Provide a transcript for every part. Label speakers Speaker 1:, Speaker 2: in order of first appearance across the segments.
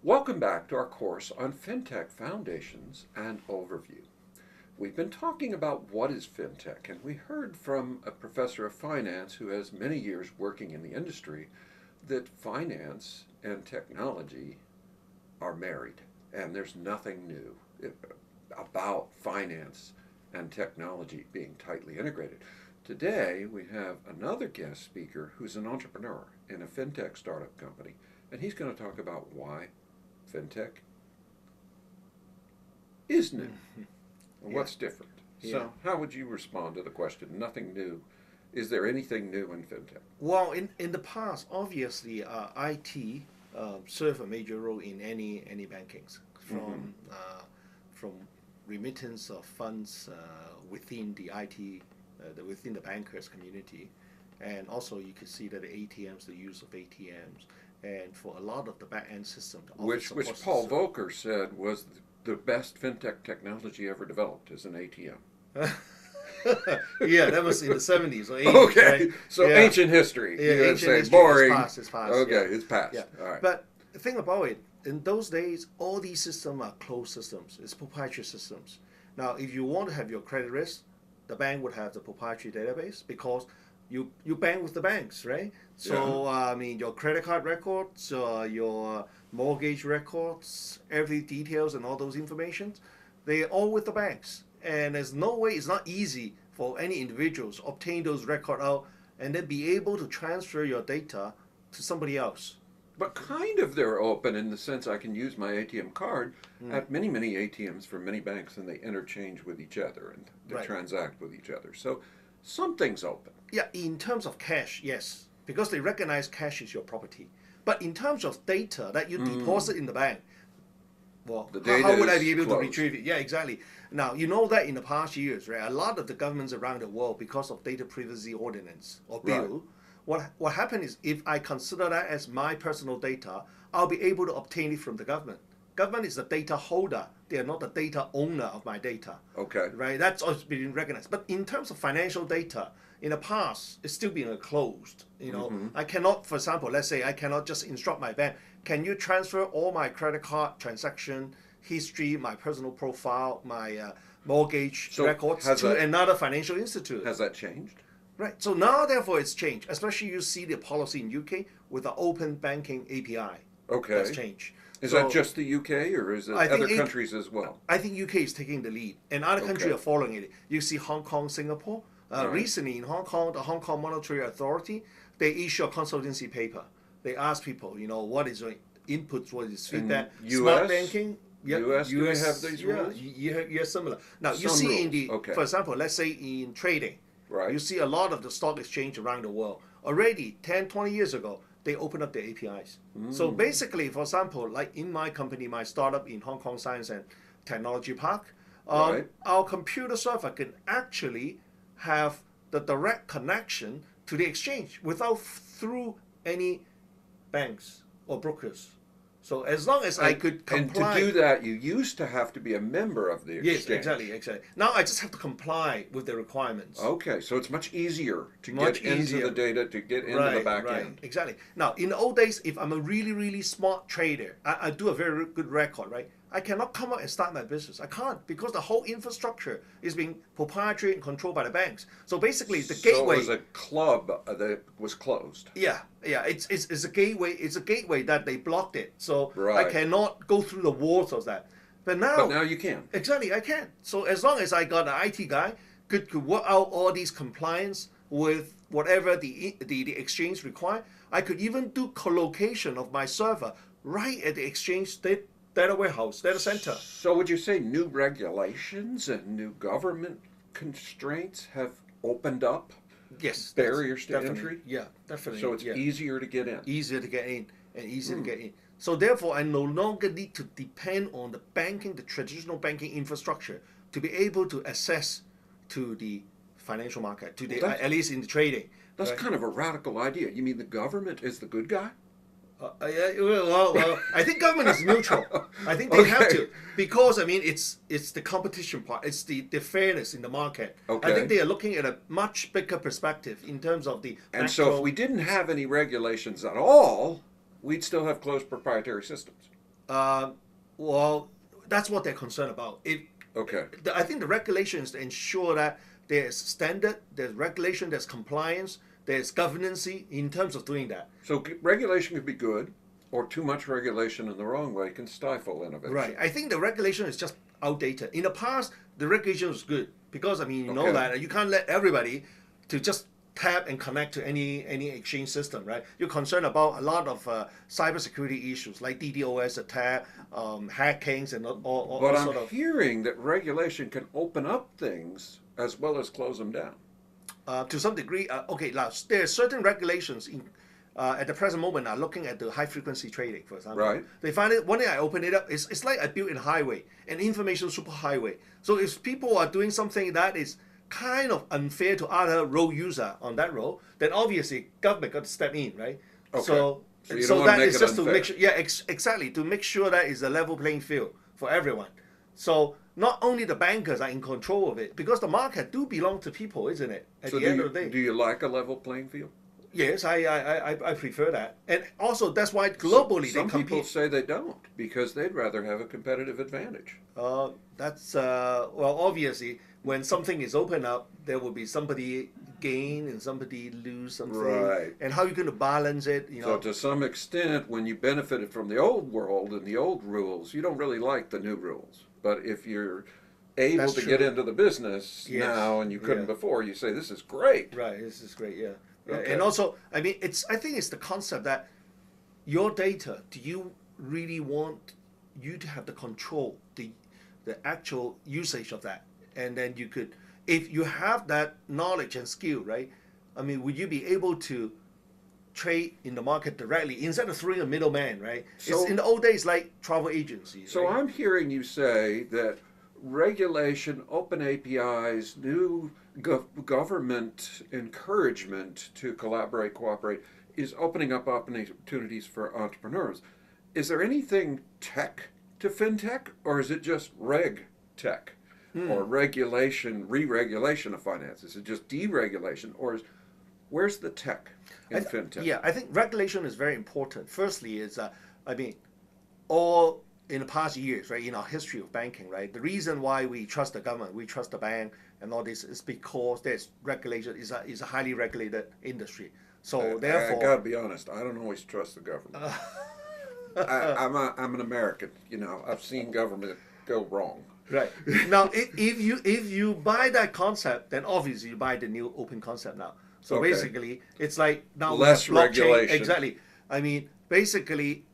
Speaker 1: Welcome back to our course on FinTech Foundations and Overview. We've been talking about what is FinTech, and we heard from a professor of finance who has many years working in the industry that finance and technology are married, and there's nothing new about finance and technology being tightly integrated. Today, we have another guest speaker who's an entrepreneur in a FinTech startup company, and he's going to talk about why FinTech is new and what's different. So how would you respond to the question, nothing new? Is there anything new in FinTech?
Speaker 2: Well, in the past, obviously, IT served a major role in any bankings, from remittance of funds within the IT, within the bankers community, and also you could see that the ATMs, the use of ATMs, and for a lot of the back-end systems.
Speaker 1: Which Paul Volcker said was the best FinTech technology ever developed is an ATM.
Speaker 2: Yeah, that was in the 70s or 80s.
Speaker 1: Okay,
Speaker 2: right?
Speaker 1: so ancient history.
Speaker 2: Yeah, ancient history.
Speaker 1: Boring.
Speaker 2: It's past.
Speaker 1: Okay, it's past.
Speaker 2: Yeah.
Speaker 1: All right.
Speaker 2: But the thing about it, in those days, all these systems are closed systems. It's proprietary systems. Now, if you want to have your credit risk, the bank would have the proprietary database because you bank with the banks, right? So, I mean, your credit card records, your mortgage records, every details and all those informations, they're all with the banks. And there's no way, it's not easy for any individuals to obtain those records out and then be able to transfer your data to somebody else.
Speaker 1: But kind of they're open in the sense I can use my ATM card at many ATMs from many banks, and they interchange with each other and they transact with each other. So something's open.
Speaker 2: Yeah, in terms of cash, yes, because they recognize cash is your property. But in terms of data that you deposit in the bank, well, how would I be able to retrieve it? Yeah, exactly. Now, you know that in the past years, right, a lot of the governments around the world, because of data privacy ordinance or bill, what happened is if I consider that as my personal data, I'll be able to obtain it from the government. Government is the data holder. They are not the data owner of my data.
Speaker 1: Okay.
Speaker 2: Right? That's always been recognized. But in terms of financial data, in the past, it's still being closed. You know, I cannot, for example, let's say I cannot just instruct my bank, can you transfer all my credit card transaction history, my personal profile, my mortgage records to another financial institute?
Speaker 1: Has that changed?
Speaker 2: Right. So now, therefore, it's changed. Especially you see the policy in UK with the open banking API.
Speaker 1: Okay.
Speaker 2: That's changed.
Speaker 1: Is that just the UK or is it other countries as well?
Speaker 2: I think UK is taking the lead and other countries are following it. You see Hong Kong, Singapore. Recently in Hong Kong, the Hong Kong Monetary Authority, they issue a consultancy paper. They ask people, you know, what is your inputs, what is feedback, smart banking.
Speaker 1: US, do they have these rules?
Speaker 2: Yeah, similar. Now, you see in the, for example, let's say in trading, you see a lot of the stock exchange around the world. Already 10, 20 years ago, they open up the APIs. So basically, for example, like in my company, my startup in Hong Kong Science and Technology Park, our computer server can actually have the direct connection to the exchange without through any banks or brokers. So as long as I could comply.
Speaker 1: And to do that, you used to have to be a member of the exchange.
Speaker 2: Yes, exactly. Now I just have to comply with the requirements.
Speaker 1: Okay, so it's much easier to get into the data, to get into the back end.
Speaker 2: Exactly. Now, in the old days, if I'm a really smart trader, I do a very good record, right? I cannot come out and start my business. I can't because the whole infrastructure is being proprietary and controlled by the banks. So basically, the gateway.
Speaker 1: So it was a club that was closed.
Speaker 2: Yeah. It's a gateway. It's a gateway that they blocked it. So I cannot go through the walls of that. But now
Speaker 1: you can.
Speaker 2: Exactly, I can. So as long as I got an IT guy could work out all these compliance with whatever the exchange require, I could even do co-location of my server right at the exchange data warehouse, data center.
Speaker 1: So would you say new regulations and new government constraints have opened up barriers to entry?
Speaker 2: Yeah, definitely.
Speaker 1: So it's easier to get in.
Speaker 2: Easier to get in and easier to get in. So therefore, I no longer need to depend on the traditional banking infrastructure to be able to access to the financial market, at least in the trading.
Speaker 1: That's kind of a radical idea. You mean the government is the good guy?
Speaker 2: Well, I think government is neutral. I think they have to because I mean it's the competition part. It's the fairness in the market. I think they are looking at a much bigger perspective in terms of the.
Speaker 1: And so, if we didn't have any regulations at all, we'd still have closed proprietary systems.
Speaker 2: Well, that's what they're concerned about.
Speaker 1: Okay.
Speaker 2: I think the regulation is to ensure that there's standard, there's regulation, there's compliance, there's governance in terms of doing that.
Speaker 1: So regulation could be good, or too much regulation in the wrong way can stifle innovation.
Speaker 2: Right. I think the regulation is just outdated. In the past, the regulation was good because you know
Speaker 1: Okay.
Speaker 2: that you can't let everybody to just tap and connect to any exchange system, right? You're concerned about a lot of cybersecurity issues like DDoS attack, hackings, and all
Speaker 1: But
Speaker 2: sort
Speaker 1: I'm
Speaker 2: of.
Speaker 1: hearing that regulation can open up things as well as close them down.
Speaker 2: To some degree, okay, now there are certain regulations at the present moment are looking at the high frequency trading, for example.
Speaker 1: Right.
Speaker 2: They find it, one day I open it up, it's like I built a highway, an information superhighway. So if people are doing something that is kind of unfair to other road user on that road, then obviously government got to step in, right?
Speaker 1: Okay.
Speaker 2: So
Speaker 1: you don't want to
Speaker 2: that
Speaker 1: make
Speaker 2: is
Speaker 1: it
Speaker 2: just
Speaker 1: unfair.
Speaker 2: to make sure, yeah, exactly, to make sure that is a level playing field for everyone. So not only the bankers are in control of it, because the market do belong to people, isn't it? At
Speaker 1: So
Speaker 2: the end of the day.
Speaker 1: do you like a level playing field?
Speaker 2: Yes, I prefer that, and also that's why globally
Speaker 1: Some
Speaker 2: they
Speaker 1: people
Speaker 2: compete.
Speaker 1: say they don't because they'd rather have a competitive advantage.
Speaker 2: That's well, obviously, when something is open up, there will be somebody gain and somebody lose something,
Speaker 1: Right.
Speaker 2: and how you going to balance it? You
Speaker 1: So
Speaker 2: know,
Speaker 1: to some extent, when you benefited from the old world and the old rules, you don't really like the new rules. But if you're able
Speaker 2: That's
Speaker 1: to get
Speaker 2: true.
Speaker 1: into the business
Speaker 2: Yes.
Speaker 1: now and you couldn't
Speaker 2: Yeah.
Speaker 1: before, you say this is great.
Speaker 2: right? This is great, yeah. Yeah,
Speaker 1: Okay.
Speaker 2: and also, I mean, I think it's the concept that your data. Do you really want you to have the control, the actual usage of that, and then you could, if you have that knowledge and skill, right? I mean, would you be able to trade in the market directly instead of throwing a middleman, right?
Speaker 1: So-
Speaker 2: It's in the old days like travel agencies.
Speaker 1: So
Speaker 2: right?
Speaker 1: I'm hearing you say that regulation, open APIs, new government encouragement to collaborate, cooperate is opening up opportunities for entrepreneurs. Is there anything tech to FinTech, or is it just reg tech? Or regulation, re-regulation of finance? Is it just deregulation, or where's the tech in FinTech?
Speaker 2: Yeah, I think regulation is very important. Firstly, is I mean, all in the past years, right, in our history of banking, right, the reason why we trust the government, we trust the bank, and all this is because there's regulation is a highly regulated industry. So
Speaker 1: I
Speaker 2: therefore,
Speaker 1: gotta be honest. I don't always trust the government. I'm an American. You know, I've seen government go wrong.
Speaker 2: right now, if you buy that concept, then obviously you buy the new open concept now. So
Speaker 1: Okay.
Speaker 2: basically, it's like now
Speaker 1: Less
Speaker 2: we have blockchain.
Speaker 1: regulation.
Speaker 2: Exactly. I mean, basically,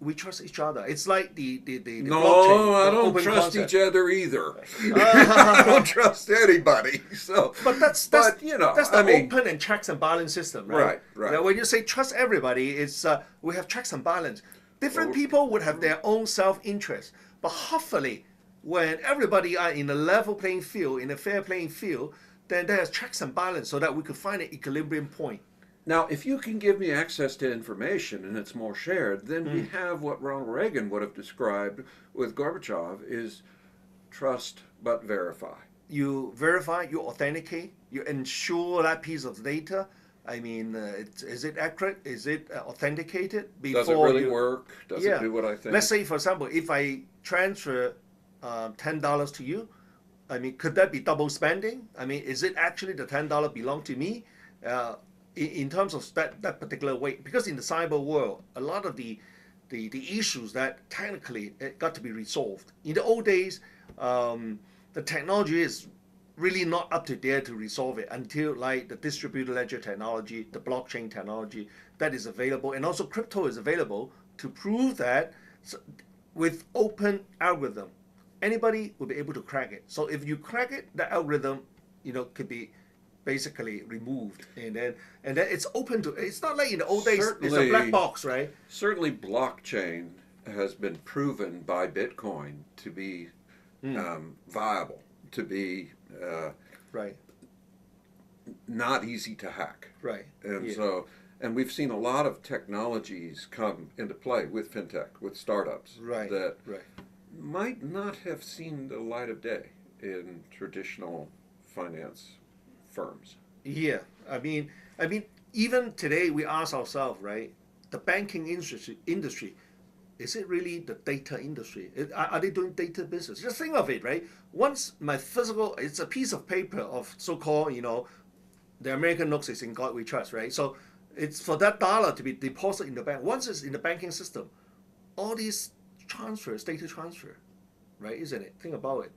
Speaker 2: we trust each other. It's like the
Speaker 1: No,
Speaker 2: blockchain,
Speaker 1: I
Speaker 2: the
Speaker 1: don't
Speaker 2: open
Speaker 1: trust
Speaker 2: concept.
Speaker 1: each other either. I don't trust anybody. So,
Speaker 2: But that's
Speaker 1: you know,
Speaker 2: that's the
Speaker 1: I mean,
Speaker 2: open and checks and balance system, right?
Speaker 1: Right, right.
Speaker 2: Yeah, when you say trust everybody, it's we have checks and balance. Different
Speaker 1: Well,
Speaker 2: people would have their own self-interest, but hopefully, when everybody are in a level playing field, in a fair playing field, then there's checks and balance so that we could find an equilibrium point.
Speaker 1: now if you can give me access to information and it's more shared, then
Speaker 2: Hmm.
Speaker 1: we have what Ronald Reagan would have described with Gorbachev is trust but verify.
Speaker 2: You verify, you authenticate, you ensure that piece of data. I mean, is it accurate? Is it authenticated before
Speaker 1: Does it really
Speaker 2: you,
Speaker 1: work? Does
Speaker 2: yeah.
Speaker 1: it do what I think?
Speaker 2: Let's say, for example, if I transfer $10 to you, I mean, could that be double spending? I mean, is it actually the $10 belong to me? In terms of that particular way, because in the cyber world, a lot of the issues that technically it got to be resolved. In the old days, the technology is really not up to there to resolve it until like the distributed ledger technology, the blockchain technology that is available, and also crypto is available to prove that with open algorithm, anybody will be able to crack it. So if you crack it, the algorithm, could be basically removed, and then it's open to. It's not like in the old days. It's a
Speaker 1: Certainly.
Speaker 2: black box, right?
Speaker 1: Certainly, blockchain has been proven by Bitcoin to be viable, to be
Speaker 2: Right,
Speaker 1: not easy to hack.
Speaker 2: right.
Speaker 1: And
Speaker 2: Yeah.
Speaker 1: and we've seen a lot of technologies come into play with FinTech, with startups
Speaker 2: Right,
Speaker 1: that
Speaker 2: right.
Speaker 1: might not have seen the light of day in traditional finance firms.
Speaker 2: Yeah, I mean, even today we ask ourselves, right? The banking industry is it really the data industry? Are they doing data business? Just think of it, right? Once my physical, it's a piece of paper of so-called, the American notes is in God we trust, right? So it's for that dollar to be deposited in the bank. Once it's in the banking system, all these transfers, data transfer, right? Isn't it? Think about it.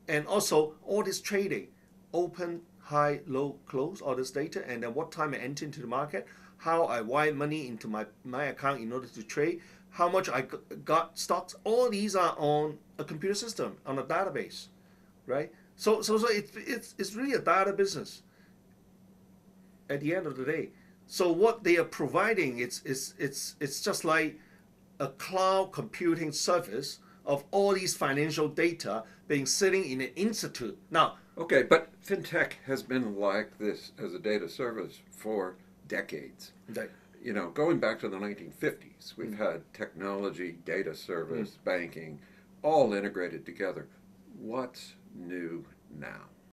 Speaker 2: And also all this trading, open, high, low, close, all this data, and then what time I enter into the market, how I wire money into my account in order to trade, how much I got stocks, all these are on a computer system, on a database, right? So it's really a data business at the end of the day. So what they are providing, it's just like a cloud computing service of all these financial data being sitting in an institute. Now,
Speaker 1: Okay, but FinTech has been like this as a data service for decades.
Speaker 2: right.
Speaker 1: Going back to the 1950s, we've had technology, data service, banking, all integrated together. What's new now?